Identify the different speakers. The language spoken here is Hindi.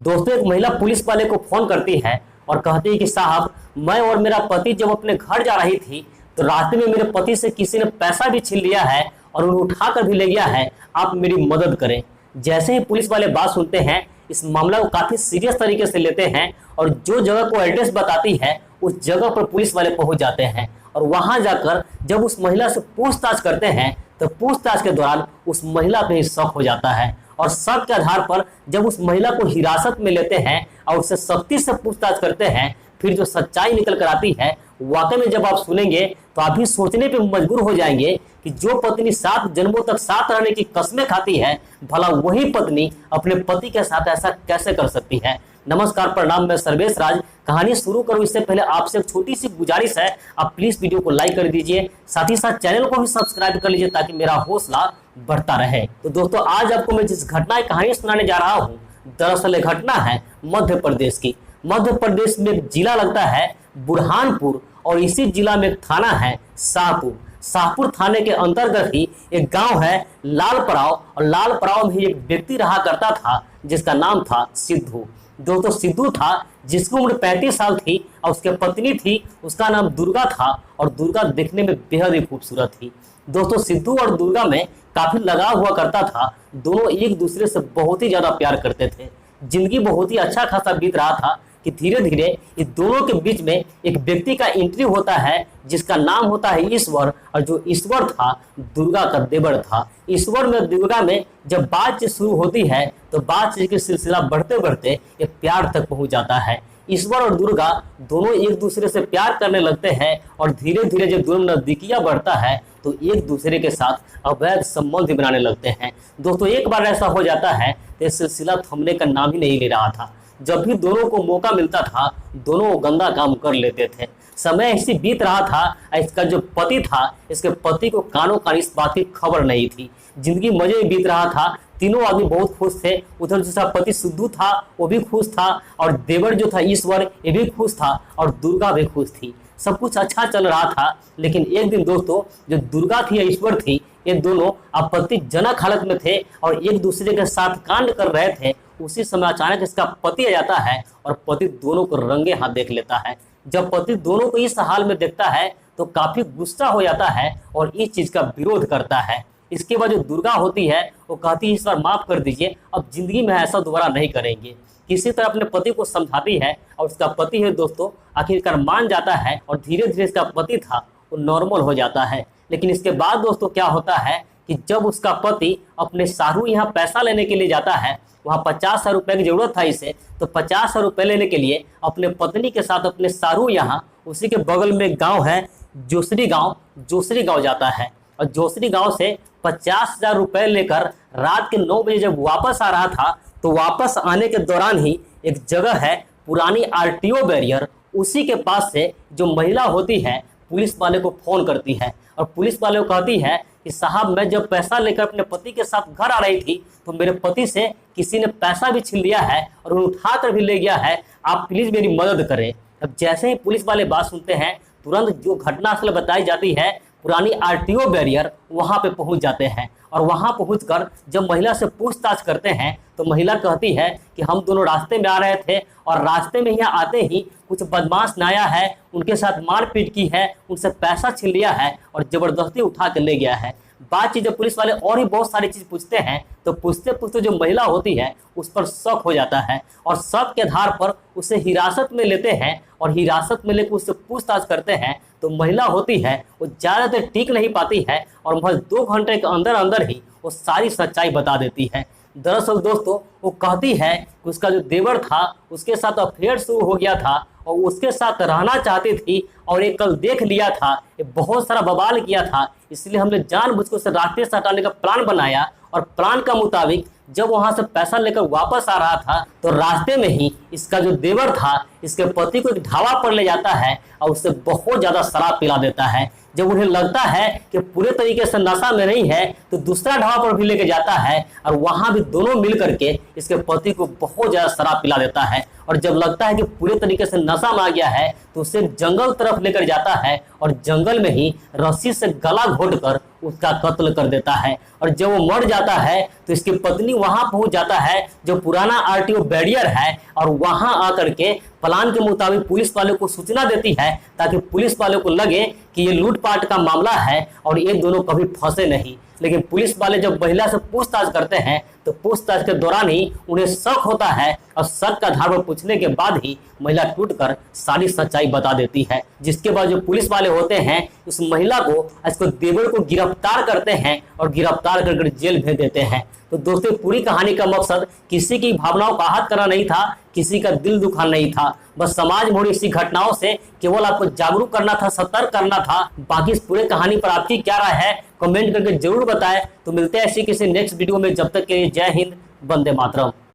Speaker 1: दोस्तों, एक महिला पुलिस वाले को फोन करती है और कहती है कि साहब, मैं और मेरा पति जब अपने घर जा रही थी तो रास्ते में मेरे पति से किसी ने पैसा भी छीन लिया है और उन्हें उठा कर भी ले गया है। आप मेरी मदद करें। जैसे ही पुलिस वाले बात सुनते हैं, इस मामला को काफी सीरियस तरीके से लेते हैं और जो जगह को एड्रेस बताती है उस जगह पर पुलिस वाले पहुंच जाते हैं और वहां जाकर जब उस महिला से पूछताछ करते हैं तो पूछताछ के दौरान उस महिला पे ही शक हो जाता है और शक के आधार पर जब उस महिला को हिरासत में लेते हैं और उससे सख्ती से पूछताछ करते हैं, फिर जो सच्चाई निकल कर आती है वाकई में जब आप सुनेंगे तो आप भी सोचने पे मजबूर हो जाएंगे कि जो पत्नी 7 जन्मों तक साथ रहने की कस्में खाती है, भला वही पत्नी अपने पति के साथ ऐसा कैसे कर सकती है। नमस्कार, प्रणाम, मैं सर्वेश राज। कहानी शुरू करूं इससे पहले आपसे एक छोटी सी गुजारिश है, आप प्लीज वीडियो को लाइक कर दीजिए, साथ ही साथ चैनल को भी सब्सक्राइब कर लीजिए ताकि मेरा हौसला बढ़ता रहे। तो दोस्तों, आज आपको मैं जिस घटना की कहानी सुनाने जा रहा हूँ, दरअसल एक घटना है मध्य प्रदेश की। मध्य प्रदेश में एक जिला लगता है बुरहानपुर और इसी जिला में एक थाना है शाहपुर। शाहपुर थाने के अंतर्गत ही एक गांव है लालपराव और लालपराव में ही एक व्यक्ति रहा करता था जिसका नाम था सिद्धू। दोस्तों, सिद्धू था जिसकी उम्र 35 साल थी और उसके पत्नी थी, उसका नाम दुर्गा था और दुर्गा देखने में बेहद ही खूबसूरत थी। दोस्तों, सिद्धू और दुर्गा में काफी लगाव हुआ करता था। दोनों एक दूसरे से बहुत ही ज्यादा प्यार करते थे। जिंदगी बहुत ही अच्छा खासा बीत रहा था कि धीरे धीरे इस दोनों के बीच में एक व्यक्ति का एंट्री होता है जिसका नाम होता है ईश्वर, और जो ईश्वर था दुर्गा का देवर था। ईश्वर में दुर्गा में जब बातचीत शुरू होती है तो बातचीत की सिलसिला बढ़ते बढ़ते ये प्यार तक पहुंच जाता है। ईश्वर और दुर्गा दोनों एक दूसरे से प्यार करने लगते हैं और धीरे धीरे जब दोनों नजदीकियां बढ़ता है तो एक दूसरे के साथ अवैध संबंध बनाने लगते हैं। दोस्तों, एक बार ऐसा हो जाता है तो सिलसिला थमने का नाम ही नहीं ले रहा था। जब भी दोनों को मौका मिलता था दोनों गंदा काम कर लेते थे। समय ऐसी बीत रहा था, इसका जो पति था इसके पति को कानों कान इस बात की खबर नहीं थी। जिंदगी मजे में बीत रहा था, तीनों आदमी बहुत खुश थे। उधर जिसका पति सिद्धू था वो भी खुश था और देवर जो था ईश्वर ये भी खुश था और दुर्गा भी खुश थी। सब कुछ अच्छा चल रहा था। लेकिन एक दिन दोस्तों, जो दुर्गा थी या ईश्वर थी, ये दोनों आपत्तिजनक हालत में थे और एक दूसरे के साथ कांड कर रहे थे। उसी समय अचानक इसका पति आ जाता है और पति दोनों को रंगे हाथ देख लेता है। जब पति दोनों को इस हाल में देखता है तो काफी गुस्सा हो जाता है और इस चीज का विरोध करता है। इसके बाद जो दुर्गा होती है वो कहती है, इस बार माफ कर दीजिए, अब जिंदगी में ऐसा दोबारा नहीं करेंगे। किसी तरह अपने पति को समझाती है और उसका पति है दोस्तों आखिरकार मान जाता है और धीरे धीरे इसका पति था वो नॉर्मल हो जाता है। लेकिन इसके बाद दोस्तों क्या होता है कि जब उसका पति अपने सारू यहाँ पैसा लेने के लिए जाता है, वहाँ 50,000 रुपये की जरूरत था इसे, तो 50,000 रुपये लेने के लिए अपने पत्नी के साथ अपने सारू यहाँ उसी के बगल में गांव है जोसरी गांव जाता है और जोसरी गांव से 50,000 रुपये लेकर रात के 9 बजे जब वापस आ रहा था तो वापस आने के दौरान ही एक जगह है पुरानी आरटीओ बैरियर, उसी के पास से जो महिला होती है पुलिस वाले को फोन करती है और पुलिस वाले को कहती है कि साहब, मैं जब पैसा लेकर अपने पति के साथ घर आ रही थी तो मेरे पति से किसी ने पैसा भी छीन लिया है और उन्हें उठा कर भी ले गया है, आप प्लीज मेरी मदद करें। अब जैसे ही पुलिस वाले बात सुनते हैं तुरंत जो घटनास्थल बताई जाती है पुरानी आरटीओ बैरियर, वहां पे पहुंच जाते हैं और वहां पहुंचकर जब महिला से पूछताछ करते हैं तो महिला कहती है कि हम दोनों रास्ते में आ रहे थे और रास्ते में यहाँ आते ही कुछ बदमाश आया है, उनके साथ मारपीट की है, उनसे पैसा छीन लिया है और जबरदस्ती उठा के ले गया है। बातचीत जब पुलिस वाले और भी बहुत सारी चीज पूछते हैं तो पूछते पूछते जो महिला होती है उस पर शक हो जाता है और शक के आधार पर उसे हिरासत में लेते हैं और हिरासत में लेकर उससे पूछताछ करते हैं तो महिला होती है वो ज्यादा देर टिक नहीं पाती है और महज 2 घंटे के अंदर अंदर ही वो सारी सच्चाई बता देती है। दरअसल दोस्तों वो कहती है कि उसका जो देवर था उसके साथ अफेयर शुरू हो गया था और उसके साथ रहना चाहती थी और ये कल देख लिया था, ये बहुत सारा बवाल किया था, इसलिए हमने जानबूझकर उसे रास्ते से हटाने का प्लान बनाया और प्लान का मुताबिक जब वहां से पैसा लेकर वापस आ रहा था तो रास्ते में ही इसका जो देवर था इसके पति को एक ढाबा पर ले जाता है और उसे बहुत ज्यादा शराब पिला देता है। जब उन्हें लगता है कि पूरे तरीके से नशा में नहीं है तो दूसरा ढाबा पर भी लेके जाता है और वहां भी दोनों मिल करके इसके पति को बहुत ज्यादा शराब पिला देता है और जब लगता है कि पूरे तरीके से नशा में आ गया है तो उसे जंगल तरफ लेकर जाता है और जंगल में ही रस्सी से गला घोट कर उसका कत्ल कर देता है और जब वो मर जाता है तो इसकी पत्नी वहां पहुंच जाता है जो पुराना आरटीओ बैरियर है और वहां आकर के प्लान के मुताबिक पुलिस वाले को सूचना देती है ताकि पुलिस वाले को लगे कि ये लूटपाट का मामला है और ये दोनों कभी फंसे नहीं। लेकिन पुलिस वाले जब महिला से पूछताछ करते हैं तो पूछताछ के दौरान ही उन्हें शक होता है और शक का आधार पर पूछने के बाद ही महिला टूटकर सारी सच्चाई बता देती है। जिसके बाद जो पुलिस वाले होते हैं उस महिला को, इसको देवर को गिरफ्तार करते हैं और गिरफ्तार करके जेल भेज देते हैं। तो दोस्तों पूरी कहानी का मकसद किसी की भावनाओं का आहत करना नहीं था, किसी का दिल दुखाना नहीं था, बस समाज मोड़ी इसी घटनाओं से केवल आपको जागरूक करना था, सतर्क करना था। बाकी इस पूरे कहानी पर आपकी क्या राय है कमेंट करके जरूर बताएं। तो मिलते हैं ऐसी किसी नेक्स्ट वीडियो में, जब तक के लिए जय हिंद, वंदे मातरम।